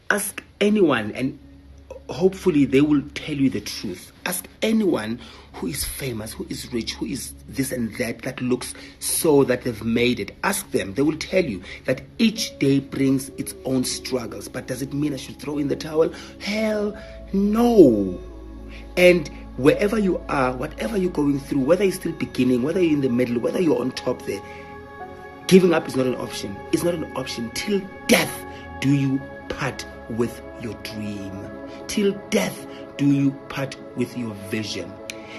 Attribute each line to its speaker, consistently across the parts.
Speaker 1: Ask anyone, and hopefully they will tell you the truth. Ask anyone who is famous, who is rich, who is this and that looks so that they've made it. Ask them. They will tell you that each day brings its own struggles. But does it mean I should throw in the towel? Hell no. And wherever you are, whatever you're going through, whether you're still beginning, whether you're in the middle, whether you're on top there, giving up is not an option. It's not an option. Till death do you part with your dream. Till death do you part with your vision.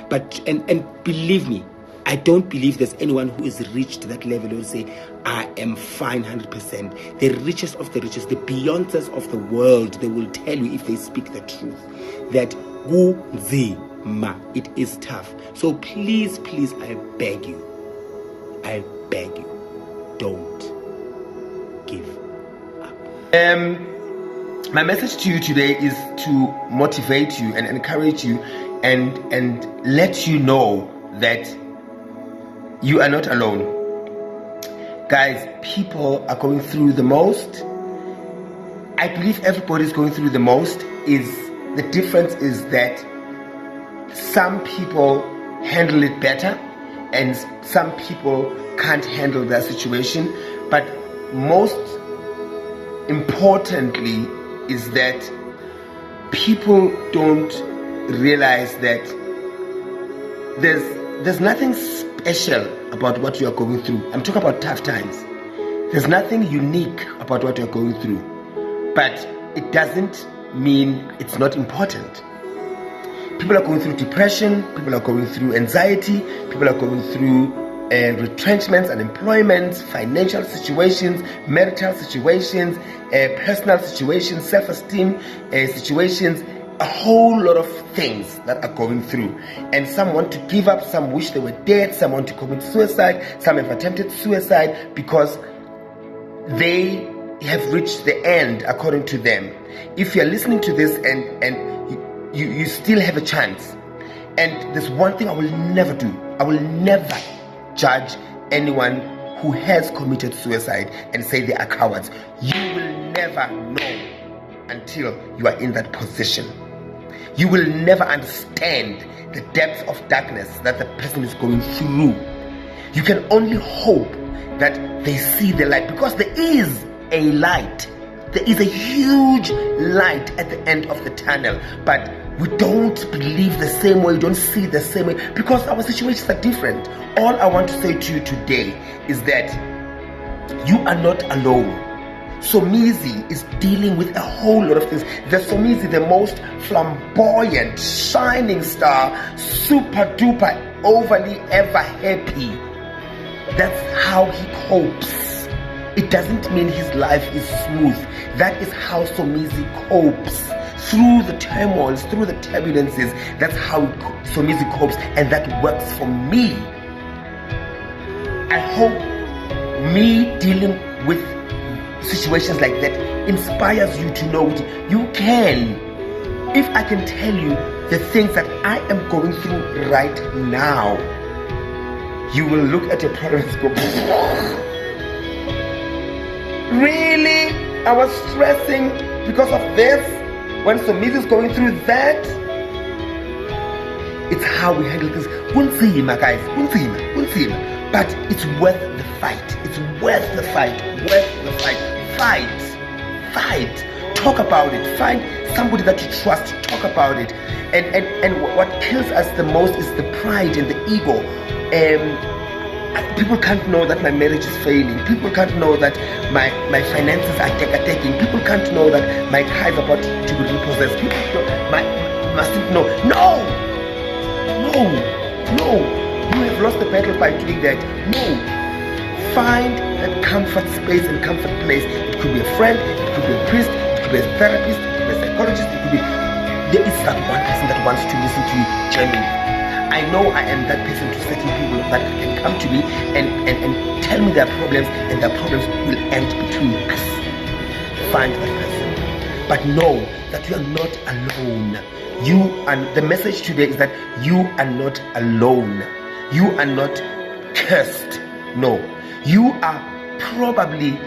Speaker 1: But and believe me, I don't believe there's anyone who is reached that level who will say, I am fine 100%. The richest of the richest, the Beyoncés of the world, they will tell you, if they speak the truth, that kunzima, it is tough. So please, I beg you, don't give up.
Speaker 2: My message to you today is to motivate you and encourage you and let you know that you are not alone. Guys, people are going through the most. I believe everybody's going through the most. The difference is that some people handle it better and some people can't handle their situation. But most importantly is that people don't realize that there's nothing special about what you are going through. I'm talking about tough times. There's nothing unique about what you're going through, but it doesn't mean it's not important. People are going through depression, people are going through anxiety, people are going through retrenchments, unemployment, financial situations, marital situations, personal situations, self-esteem situations, a whole lot of things that are going through. And some want to give up, some wish they were dead, some want to commit suicide, some have attempted suicide because they have reached the end according to them. If you're listening to this and you still have a chance, and there's one thing I will never do, I will never judge anyone who has committed suicide and say they are cowards. You will never know until you are in that position. You will never understand the depths of darkness that the person is going through. You can only hope that they see the light, because there is a light. There is a huge light at the end of the tunnel, but we don't believe the same way, we don't see the same way, because our situations are different. All I want to say to you today is that you are not alone. Somizi is dealing with a whole lot of things. The Somizi, the most flamboyant, shining star, super duper, overly ever happy. That's how he copes. It doesn't mean his life is smooth. That is how Somizi copes. Through the turmoils, through the turbulences, that's how Somizi copes, and that works for me. I hope me dealing with situations like that inspires you to know you can. If I can tell you the things that I am going through right now, you will look at your problems and go, really? I was stressing because of this? When Somizi is going through that? It's how we handle this. Kunzima, guys, kunzima. But it's worth the fight. It's worth the fight. Fight. Talk about it. Find somebody that you trust. Talk about it. And what kills us the most is the pride and the ego. People can't know that my marriage is failing. People can't know that my finances are taking. People can't know that my car is about to be repossessed. People mustn't know. No. You have lost the battle by doing that. No. Find that comfort space and comfort place. It could be a friend, it could be a priest, it could be a therapist, it could be a psychologist, it could be... There is that one person that wants to listen to you genuinely. I know I am that person to certain people that can come to me and tell me their problems, and their problems will end between us. Find that person. But know that you are not alone. The message today is that you are not alone. You are not cursed. No. You are probably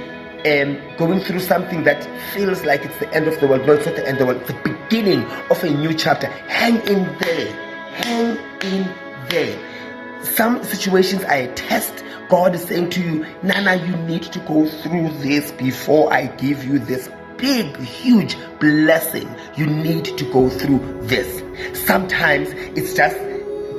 Speaker 2: going through something that feels like it's the end of the world. No, it's not the end of the world. It's the beginning of a new chapter. Hang in there. Hang in there. Some situations are a test. God is saying to you, Nana, you need to go through this before I give you this big, huge blessing. You need to go through this. Sometimes it's just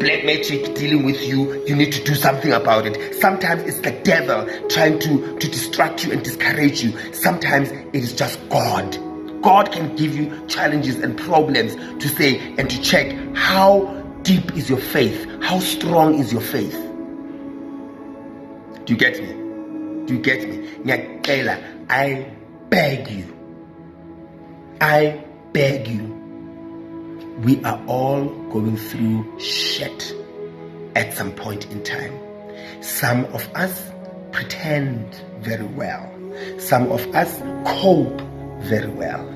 Speaker 2: black magic dealing with you. You need to do something about it. Sometimes it's the devil trying to distract you and discourage you. Sometimes it is just God. God can give you challenges and problems to say and to check how deep is your faith, how strong is your faith. Do you get me? Do you get me? Nyakela, I beg you. I beg you. We are all going through shit at some point in time. Some of us pretend very well. Some of us cope very well.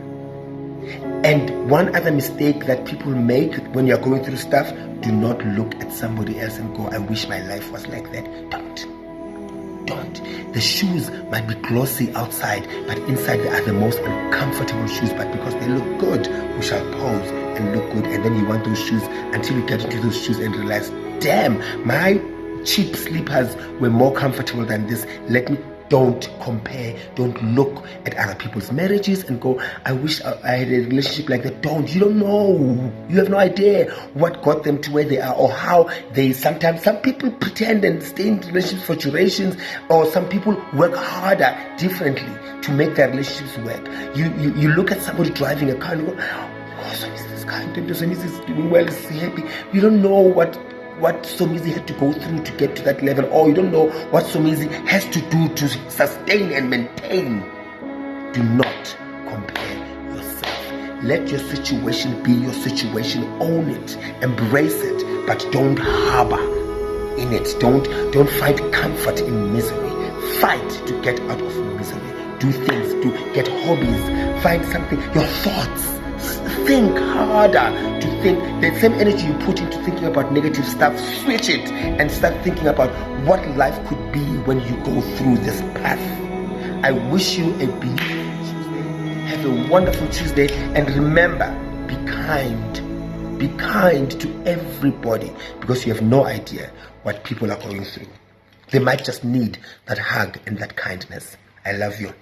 Speaker 2: And one other mistake that people make when you're going through stuff, do not look at somebody else and go, I wish my life was like that. Don't. The shoes might be glossy outside, but inside they are the most uncomfortable shoes. But because they look good, we shall pose and look good. And then you want those shoes until you get into those shoes and realize, damn, my cheap slippers were more comfortable than this. Don't compare. Don't look at other people's marriages and go, I wish I had a relationship like that. Don't. You don't know. You have no idea what got them to where they are, or how they sometimes, some people pretend and stay in relationships for durations, or some people work harder differently to make their relationships work. You look at somebody driving a car and go, oh, Somizi, this guy, Somizi is doing well, is happy. You don't know what Somizi had to go through to get to that level, or you don't know what Somizi has to do to sustain and maintain. Do not compare yourself. Let your situation be your situation. Own it, embrace it, but don't harbor in it. Don't find comfort in misery. Fight to get out of misery. Do things, to get hobbies, find something, your thoughts. Think harder to think. The same energy you put into thinking about negative stuff, switch it and start thinking about what life could be when you go through this path. I wish you a beautiful Tuesday. Have a wonderful Tuesday, and remember, be kind. Be kind to everybody, because you have no idea what people are going through. They might just need that hug and that kindness. I love you.